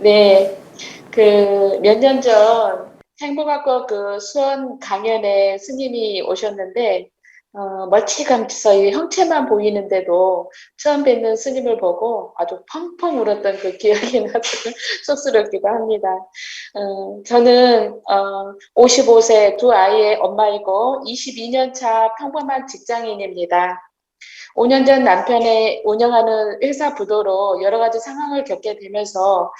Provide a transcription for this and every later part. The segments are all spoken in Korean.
네. 그 몇 년 전 행복학과 그 수원 강연에 스님이 오셨는데 멀찌감치 형체만 보이는데도 처음 뵙는 스님을 보고 아주 펑펑 울었던 그 기억이 나서 쑥스럽기도 합니다. 저는 55세 두 아이의 엄마이고 22년 차 평범한 직장인입니다. 5년 전 남편의 운영하는 회사 부도로 여러 가지 상황을 겪게 되면서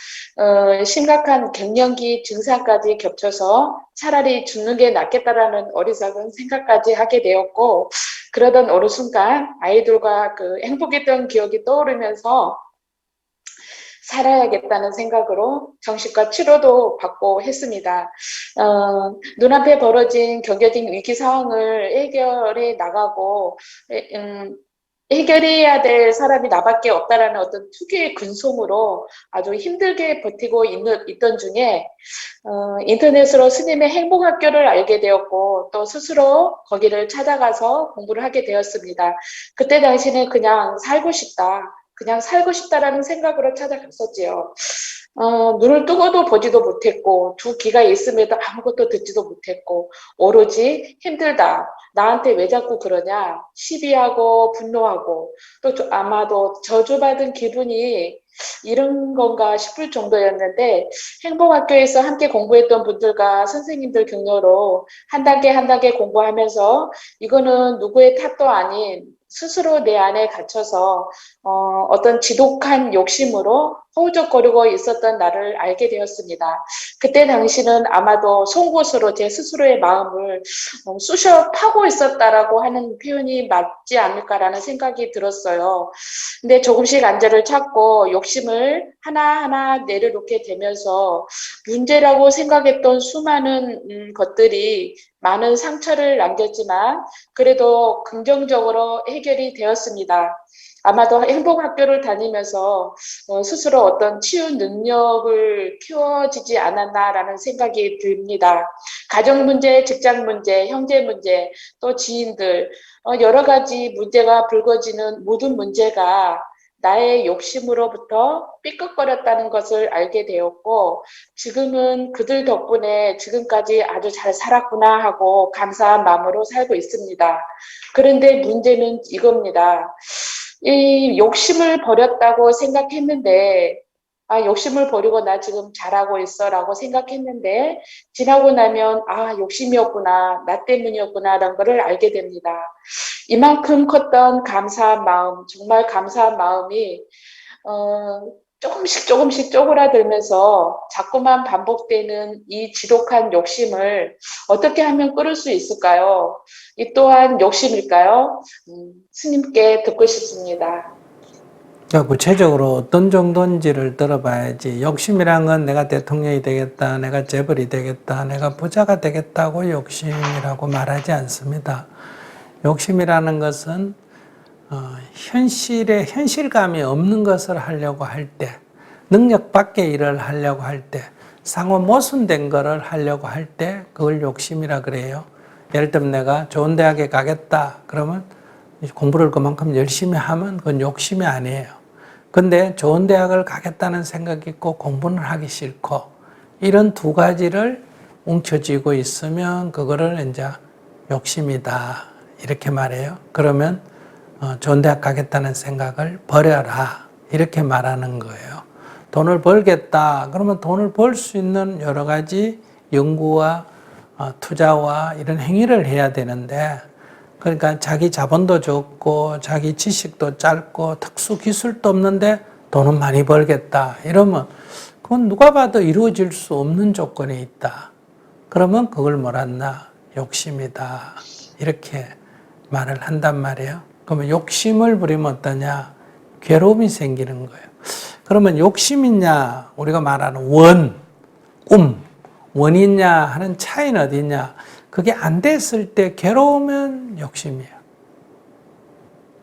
심각한 갱년기 증상까지 겹쳐서 차라리 죽는 게 낫겠다라는 어리석은 생각까지 하게 되었고, 그러던 어느 순간 아이들과 그 행복했던 기억이 떠오르면서 살아야겠다는 생각으로 정신과 치료도 받고 했습니다. 눈앞에 벌어진 경제적인 위기 상황을 해결해 나가고 해결해야 될 사람이 나밖에 없다라는 어떤 특유의 근성으로 아주 힘들게 버티고 있던 중에 인터넷으로 스님의 행복학교를 알게 되었고 또 스스로 거기를 찾아가서 공부를 하게 되었습니다. 그때 당시는 그냥 살고 싶다라는 생각으로 찾아갔었지요. 눈을 뜨고도 보지도 못했고 두 귀가 있음에도 아무것도 듣지도 못했고 오로지 힘들다. 나한테 왜 자꾸 그러냐? 시비하고 분노하고 또 아마도 저주받은 기분이 이런 건가 싶을 정도였는데 행복학교에서 함께 공부했던 분들과 선생님들 격려로 한 단계 한 단계 공부하면서 이거는 누구의 탓도 아닌 스스로 내 안에 갇혀서 어떤 지독한 욕심으로 허우적거리고 있었던 나를 알게 되었습니다. 그때 당시는 아마도 송곳으로 제 스스로의 마음을 쑤셔 파고 있었다라고 하는 표현이 맞지 않을까라는 생각이 들었어요. 근데 조금씩 안절을 찾고 욕심을 하나하나 내려놓게 되면서 문제라고 생각했던 수많은 것들이 많은 상처를 남겼지만 그래도 긍정적으로 해결이 되었습니다. 아마도 행복학교를 다니면서 스스로 어떤 치유 능력을 키워지지 않았나라는 생각이 듭니다. 가정 문제, 직장 문제, 형제 문제, 또 지인들 여러 가지 문제가 불거지는 모든 문제가 나의 욕심으로부터 삐걱거렸다는 것을 알게 되었고 지금은 그들 덕분에 지금까지 아주 잘 살았구나 하고 감사한 마음으로 살고 있습니다. 그런데 문제는 이겁니다. 이 욕심을 버렸다고 생각했는데 욕심을 버리고 나 지금 잘하고 있어라고 생각했는데 지나고 나면 욕심이었구나, 나 때문이었구나라는 것을 알게 됩니다. 이만큼 컸던 감사한 마음, 정말 감사한 마음이 조금씩 쪼그라들면서 자꾸만 반복되는 이 지독한 욕심을 어떻게 하면 끊을 수 있을까요? 이 또한 욕심일까요? 스님께 듣고 싶습니다. 자, 구체적으로 어떤 정도인지를 들어봐야지. 욕심이란 건 내가 대통령이 되겠다, 내가 재벌이 되겠다, 내가 부자가 되겠다고 욕심이라고 말하지 않습니다. 욕심이라는 것은 현실감이 없는 것을 하려고 할 때, 능력 밖의 일을 하려고 할 때, 상호 모순된 것을 하려고 할 때 그걸 욕심이라 그래요. 예를 들면 내가 좋은 대학에 가겠다 그러면 공부를 그만큼 열심히 하면 그건 욕심이 아니에요. 근데 좋은 대학을 가겠다는 생각이 있고 공부는 하기 싫고 이런 두 가지를 뭉쳐쥐고 있으면 그거를 이제 욕심이다 이렇게 말해요. 그러면 좋은 대학 가겠다는 생각을 버려라 이렇게 말하는 거예요. 돈을 벌겠다 그러면 돈을 벌 수 있는 여러 가지 연구와 투자와 이런 행위를 해야 되는데 그러니까 자기 자본도 적고 자기 지식도 짧고 특수 기술도 없는데 돈은 많이 벌겠다 이러면 그건 누가 봐도 이루어질 수 없는 조건에 있다. 그러면 그걸 뭐란다? 욕심이다. 이렇게 말을 한단 말이에요. 그러면 욕심을 부리면 어떠냐? 괴로움이 생기는 거예요. 그러면 욕심이냐? 우리가 말하는 원이냐 하는 차이는 어디냐? 그게 안 됐을 때 괴로우면 욕심이에요.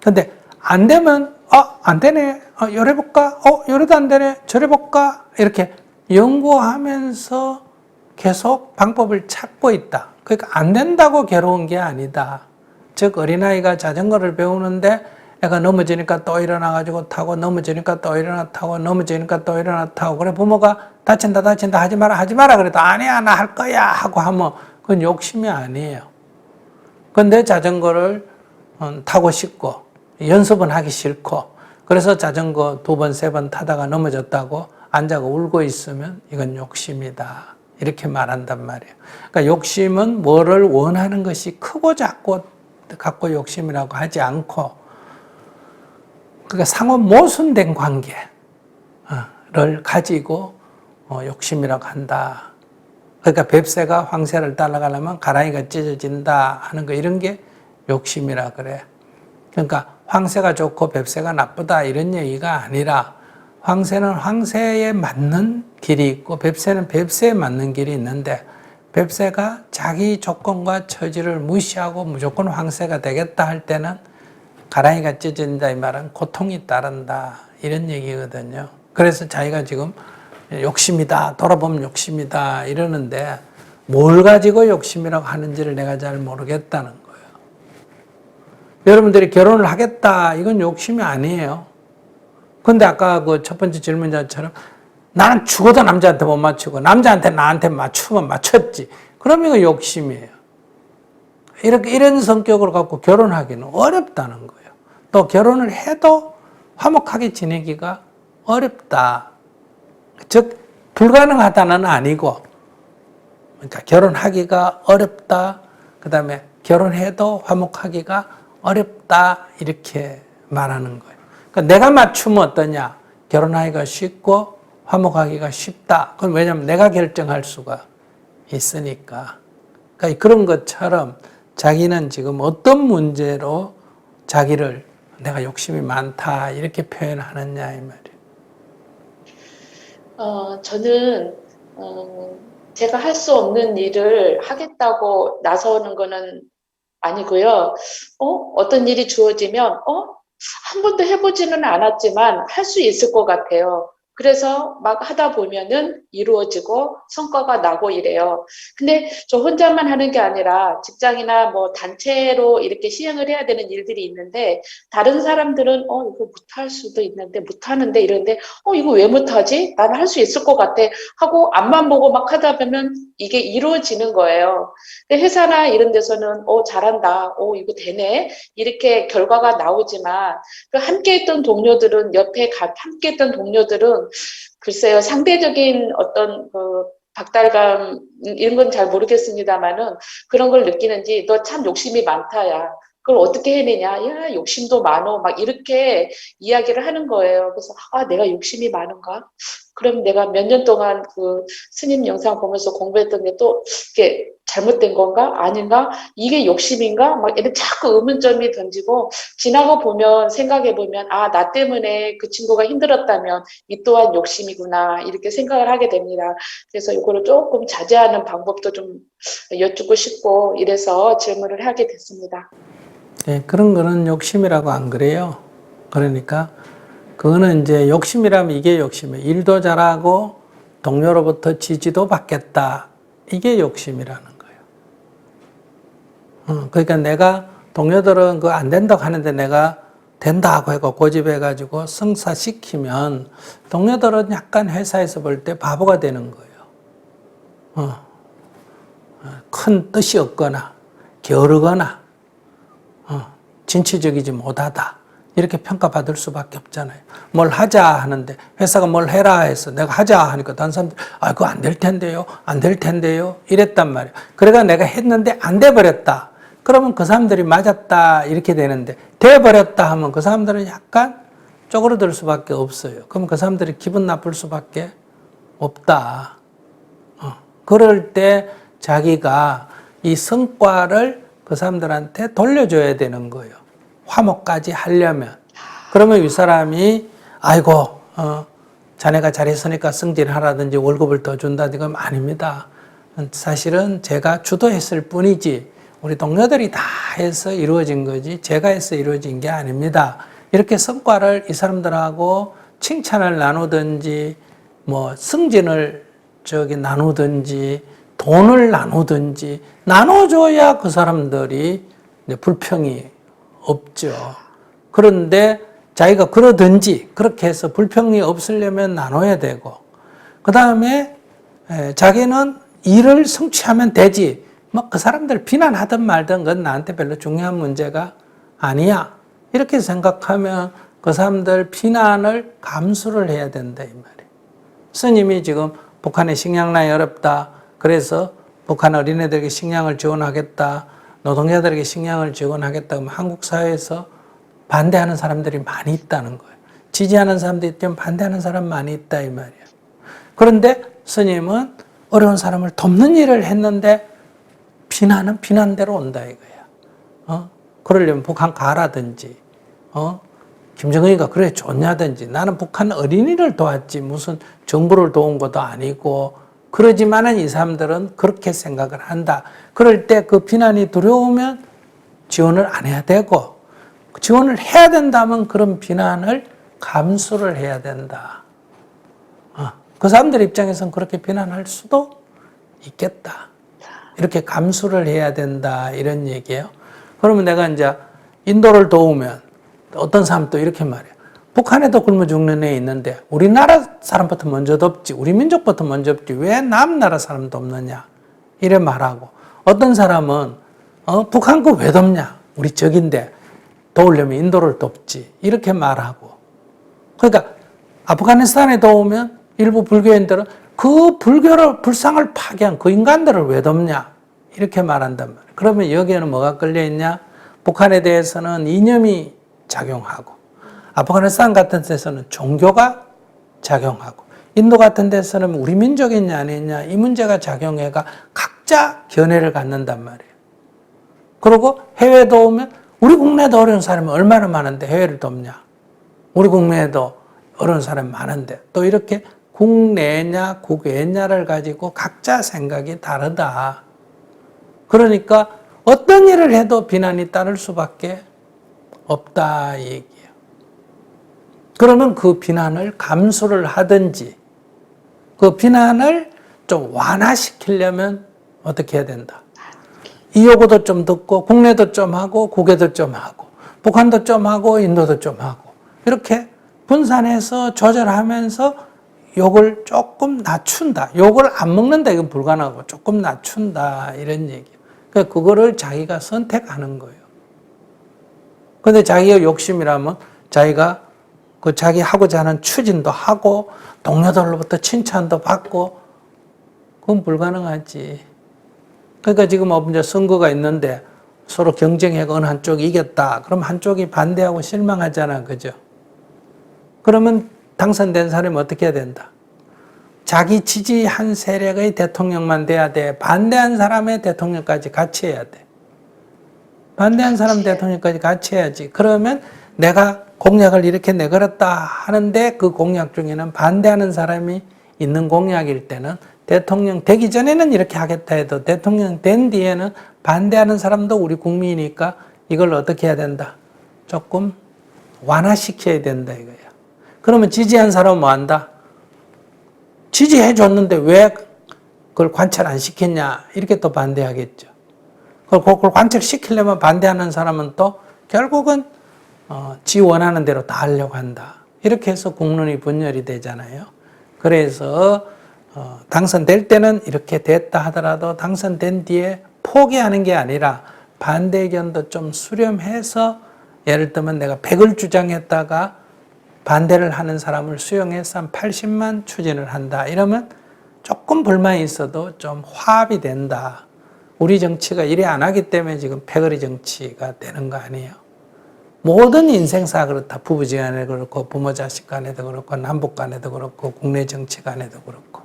근데 안 되면 안 되네. 요래 볼까? 요래도 안 되네. 저래 볼까? 이렇게 연구하면서 계속 방법을 찾고 있다. 그러니까 안 된다고 괴로운 게 아니다. 즉 어린아이가 자전거를 배우는데 애가 넘어지니까 또 일어나가지고 타고, 넘어지니까 또 일어나 타고, 넘어지니까 또 일어나 타고. 그래 부모가 다친다 하지 마라 그래도 아니야 나 할 거야 하고 하면 그건 욕심이 아니에요. 그건 내 자전거를 타고 싶고 연습은 하기 싫고 그래서 자전거 2번, 3번 타다가 넘어졌다고 앉아가 울고 있으면 이건 욕심이다. 이렇게 말한단 말이에요. 그러니까 욕심은 뭐를 원하는 것이 크고 작고 갖고 욕심이라고 하지 않고 그러니까 상호 모순된 관계를 가지고 욕심이라고 한다. 그러니까 뱁새가 황새를 따라가려면 가랑이가 찢어진다 하는 거 이런 게 욕심이라 그래. 그러니까 황새가 좋고 뱁새가 나쁘다 이런 얘기가 아니라 황새는 황새에 맞는 길이 있고 뱁새는 뱁새에 맞는 길이 있는데 뱁새가 자기 조건과 처지를 무시하고 무조건 황새가 되겠다 할 때는 가랑이가 찢어진다 이 말은 고통이 따른다 이런 얘기거든요. 그래서 자기가 지금 욕심이다 돌아보면 욕심이다 이러는데 뭘 가지고 욕심이라고 하는지를 내가 잘 모르겠다는 거예요. 여러분들이 결혼을 하겠다 이건 욕심이 아니에요. 근데 아까 그 첫 번째 질문자처럼 나는 죽어도 남자한테 못 맞추고 남자한테 나한테 맞추면 맞췄지. 그럼 이거 욕심이에요. 이런 성격을 갖고 결혼하기는 어렵다는 거예요. 또 결혼을 해도 화목하게 지내기가 어렵다. 즉 불가능하다는 아니고 그러니까 결혼하기가 어렵다. 그다음에 결혼해도 화목하기가 어렵다. 이렇게 말하는 거예요. 그러니까 내가 맞추면 어떠냐? 결혼하기가 쉽고 화목하기가 쉽다. 그건 왜냐하면 내가 결정할 수가 있으니까. 그러니까 그런 것처럼 자기는 지금 어떤 문제로 자기를 내가 욕심이 많다 이렇게 표현하느냐 이 말이에요. 저는 제가 할 수 없는 일을 하겠다고 나서는 거는 아니고요. 어떤 일이 주어지면 한 번도 해보지는 않았지만 할 수 있을 것 같아요. 그래서 막 하다 보면은 이루어지고 성과가 나고 이래요. 근데 저 혼자만 하는 게 아니라 직장이나 뭐 단체로 이렇게 시행을 해야 되는 일들이 있는데 다른 사람들은 이거 못할 수도 있는데 못하는데 이러는데 이거 왜 못하지? 나는 할 수 있을 것 같아 하고 앞만 보고 막 하다 보면 이게 이루어지는 거예요. 근데 회사나 이런 데서는 잘한다. 이거 되네. 이렇게 결과가 나오지만 그 함께했던 동료들은 함께했던 동료들은 글쎄요 상대적인 어떤 그 박달감 이런 건 잘 모르겠습니다만은 그런 걸 느끼는지 너 참 욕심이 많다야. 그걸 어떻게 해내냐? 야 욕심도 많어. 막 이렇게 이야기를 하는 거예요. 그래서 내가 욕심이 많은가? 그럼 내가 몇 년 동안 그 스님 영상 보면서 공부했던 게 또 이게 잘못된 건가? 아닌가? 이게 욕심인가? 막 이렇게 자꾸 의문점이 던지고 지나고 보면 생각해 보면 나 때문에 그 친구가 힘들었다면 이 또한 욕심이구나 이렇게 생각을 하게 됩니다. 그래서 이거를 조금 자제하는 방법도 좀 여쭙고 싶고 이래서 질문을 하게 됐습니다. 네, 그런 거는 욕심이라고 안 그래요. 그러니까 그거는 이제 욕심이라면 이게 욕심이에요. 일도 잘하고 동료로부터 지지도 받겠다. 이게 욕심이라는 거예요. 그러니까 내가 동료들은 그거 안 된다고 하는데 내가 된다고 해고 고집해가지고 성사시키면 동료들은 약간 회사에서 볼 때 바보가 되는 거예요. 큰 뜻이 없거나 게으르거나 진취적이지 못하다. 이렇게 평가받을 수밖에 없잖아요. 뭘 하자 하는데 회사가 뭘 해라 해서 내가 하자 하니까 다른 사람들 그거 안 될 텐데요. 안 될 텐데요. 이랬단 말이에요. 그래가 내가 했는데 안 돼버렸다. 그러면 그 사람들이 맞았다 이렇게 되는데 돼버렸다 하면 그 사람들은 약간 쪼그러들 수밖에 없어요. 그럼 그 사람들이 기분 나쁠 수밖에 없다. 그럴 때 자기가 이 성과를 그 사람들한테 돌려줘야 되는 거예요. 화목까지 하려면. 그러면 이 사람이 아이고 자네가 잘했으니까 승진하라든지 월급을 더 준다든지 아닙니다. 사실은 제가 주도했을 뿐이지 우리 동료들이 다 해서 이루어진 거지 제가 해서 이루어진 게 아닙니다. 이렇게 성과를 이 사람들하고 칭찬을 나누든지 뭐 승진을 나누든지 돈을 나누든지 나눠줘야 그 사람들이 불평이 없죠. 그런데 자기가 그러든지 그렇게 해서 불평이 없으려면 나눠야 되고, 그 다음에 자기는 일을 성취하면 되지. 뭐 그 사람들 비난하든 말든 그건 나한테 별로 중요한 문제가 아니야. 이렇게 생각하면 그 사람들 비난을 감수를 해야 된다 이 말이에요. 스님이 지금 북한의 식량난이 어렵다. 그래서 북한 어린애들에게 식량을 지원하겠다. 노동자들에게 식량을 지원하겠다. 그러면 한국 사회에서 반대하는 사람들이 많이 있다는 거예요. 지지하는 사람들이 있지만 반대하는 사람 많이 있다 이 말이에요. 그런데 스님은 어려운 사람을 돕는 일을 했는데 비난은 비난대로 온다 이거야. 그러려면 북한 가라든지, 김정은이가 그래 좋냐든지, 나는 북한 어린이를 도왔지 무슨 정부를 도운 것도 아니고, 그러지만은 이 사람들은 그렇게 생각을 한다. 그럴 때 그 비난이 두려우면 지원을 안 해야 되고, 지원을 해야 된다면 그런 비난을 감수를 해야 된다. 그 사람들 입장에서는 그렇게 비난할 수도 있겠다. 이렇게 감수를 해야 된다. 이런 얘기예요. 그러면 내가 이제 인도를 도우면 어떤 사람 또 이렇게 말해요. 북한에도 굶어 죽는 애 있는데 우리나라 사람부터 먼저 돕지, 우리 민족부터 먼저 돕지 왜 남나라 사람 돕느냐 이래 말하고, 어떤 사람은 북한 거 왜 돕냐, 우리 적인데 도우려면 인도를 돕지 이렇게 말하고. 그러니까 아프가니스탄에 도우면 일부 불교인들은 그 불교를 불상을 파괴한 그 인간들을 왜 돕냐 이렇게 말한단 말이에요. 그러면 여기에는 뭐가 걸려있냐, 북한에 대해서는 이념이 작용하고, 아프가니스탄 같은 데서는 종교가 작용하고, 인도 같은 데서는 우리 민족이냐 아니냐 이 문제가 작용해가 각자 견해를 갖는단 말이에요. 그리고 해외도 오면 우리 국내에도 어려운 사람이 얼마나 많은데 해외를 돕냐, 우리 국내에도 어려운 사람이 많은데, 또 이렇게 국내냐 국외냐를 가지고 각자 생각이 다르다. 그러니까 어떤 일을 해도 비난이 따를 수밖에 없다 이 얘기예요. 그러면 그 비난을 감수를 하든지, 그 비난을 좀 완화시키려면 어떻게 해야 된다. 이 요구도 좀 듣고 국내도 좀 하고 국외도 좀 하고 북한도 좀 하고 인도도 좀 하고, 이렇게 분산해서 조절하면서 욕을 조금 낮춘다. 욕을 안 먹는다 이건 불가능하고 조금 낮춘다 이런 얘기예요. 그러니까 그거를 자기가 선택하는 거예요. 근데 자기가 욕심이라면 자기가 그 자기 하고자 하는 추진도 하고 동료들로부터 칭찬도 받고, 그건 불가능하지. 그러니까 지금 이제 선거가 있는데 서로 경쟁해가 어느 한쪽이 이겼다. 그럼 한쪽이 반대하고 실망하잖아. 그죠? 그러면 당선된 사람이 어떻게 해야 된다? 자기 지지한 세력의 대통령만 돼야 돼. 반대한 사람의 대통령까지 같이 해야 돼. 반대한 사람 대통령까지 같이 해야지. 그러면 내가 공약을 이렇게 내걸었다 하는데 그 공약 중에는 반대하는 사람이 있는 공약일 때는 대통령 되기 전에는 이렇게 하겠다 해도 대통령 된 뒤에는 반대하는 사람도 우리 국민이니까 이걸 어떻게 해야 된다? 조금 완화시켜야 된다 이거야. 그러면 지지한 사람은 뭐 한다? 지지해 줬는데 왜 그걸 관철 안 시켰냐? 이렇게 또 반대하겠죠. 그걸 관철시키려면 반대하는 사람은 또 결국은 지 원하는 대로 다 하려고 한다. 이렇게 해서 국론이 분열이 되잖아요. 그래서 당선될 때는 이렇게 됐다 하더라도 당선된 뒤에 포기하는 게 아니라 반대 의견도 좀 수렴해서, 예를 들면 내가 100을 주장했다가 반대를 하는 사람을 수용해서 한 80만 추진을 한다. 이러면 조금 불만이 있어도 좀 화합이 된다. 우리 정치가 이래 안 하기 때문에 지금 패거리 정치가 되는 거 아니에요? 모든 인생사 그렇다. 부부지간에도 그렇고 부모 자식 간에도 그렇고 남북 간에도 그렇고 국내 정치 간에도 그렇고.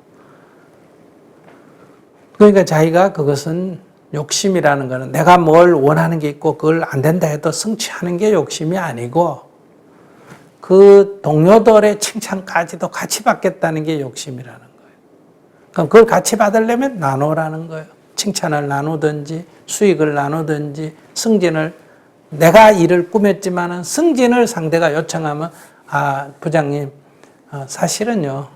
그러니까 자기가 그것은 욕심이라는 거는 내가 뭘 원하는 게 있고 그걸 안 된다 해도 성취하는 게 욕심이 아니고, 그 동료들의 칭찬까지도 같이 받겠다는 게 욕심이라는 거예요. 그럼 그걸 같이 받으려면 나누라는 거예요. 칭찬을 나누든지 수익을 나누든지 승진을, 내가 일을 꾸몄지만은 승진을 상대가 요청하면 부장님 사실은요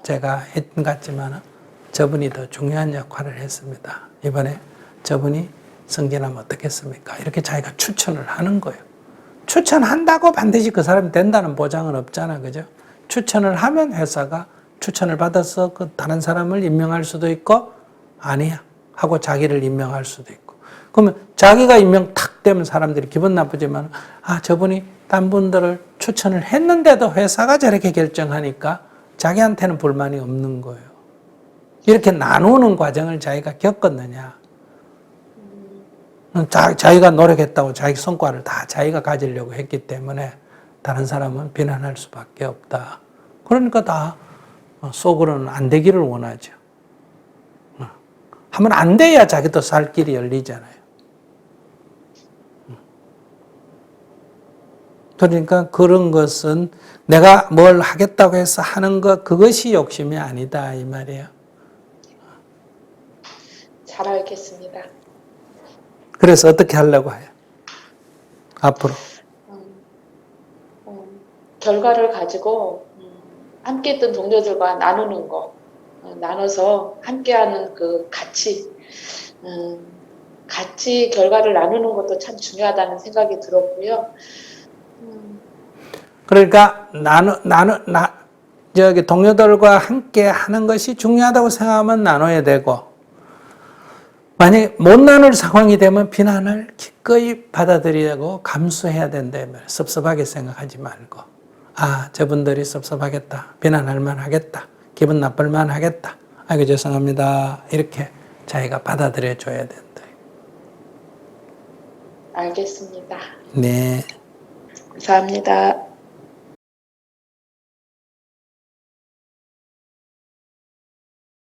제가 했던 것 같지만은 저분이 더 중요한 역할을 했습니다. 이번에 저분이 승진하면 어떻겠습니까? 이렇게 자기가 추천을 하는 거예요. 추천한다고 반드시 그 사람이 된다는 보장은 없잖아. 그죠? 추천을 하면 회사가 추천을 받아서 그 다른 사람을 임명할 수도 있고, 아니야 하고 자기를 임명할 수도 있고. 그러면 자기가 임명 탁 되면 사람들이 기분 나쁘지만, 아, 저분이 딴 분들을 추천을 했는데도 회사가 저렇게 결정하니까 자기한테는 불만이 없는 거예요. 이렇게 나누는 과정을 자기가 겪었느냐. 자기가 노력했다고 자기 성과를 다 자기가 가지려고 했기 때문에 다른 사람은 비난할 수밖에 없다. 그러니까 다 속으로는 안 되기를 원하죠. 하면 안 돼야 자기도 살 길이 열리잖아요. 그러니까 그런 것은 내가 뭘 하겠다고 해서 하는 것, 그것이 욕심이 아니다 이 말이에요. 잘 알겠습니다. 그래서 어떻게 하려고 해요? 앞으로. 결과를 가지고 함께 했던 동료들과 나누는 거, 나눠서 함께하는 그 같이 결과를 나누는 것도 참 중요하다는 생각이 들었고요. 그러니까 저기 동료들과 함께 하는 것이 중요하다고 생각하면 나눠야 되고, 만약에 못 나눌 상황이 되면 비난을 기꺼이 받아들이고 감수해야 된다. 섭섭하게 생각하지 말고, 아, 저분들이 섭섭하겠다. 비난할 만하겠다. 기분 나쁠 만하겠다. 아이고, 죄송합니다. 이렇게 자기가 받아들여 줘야 된다. 알겠습니다. 네. 감사합니다.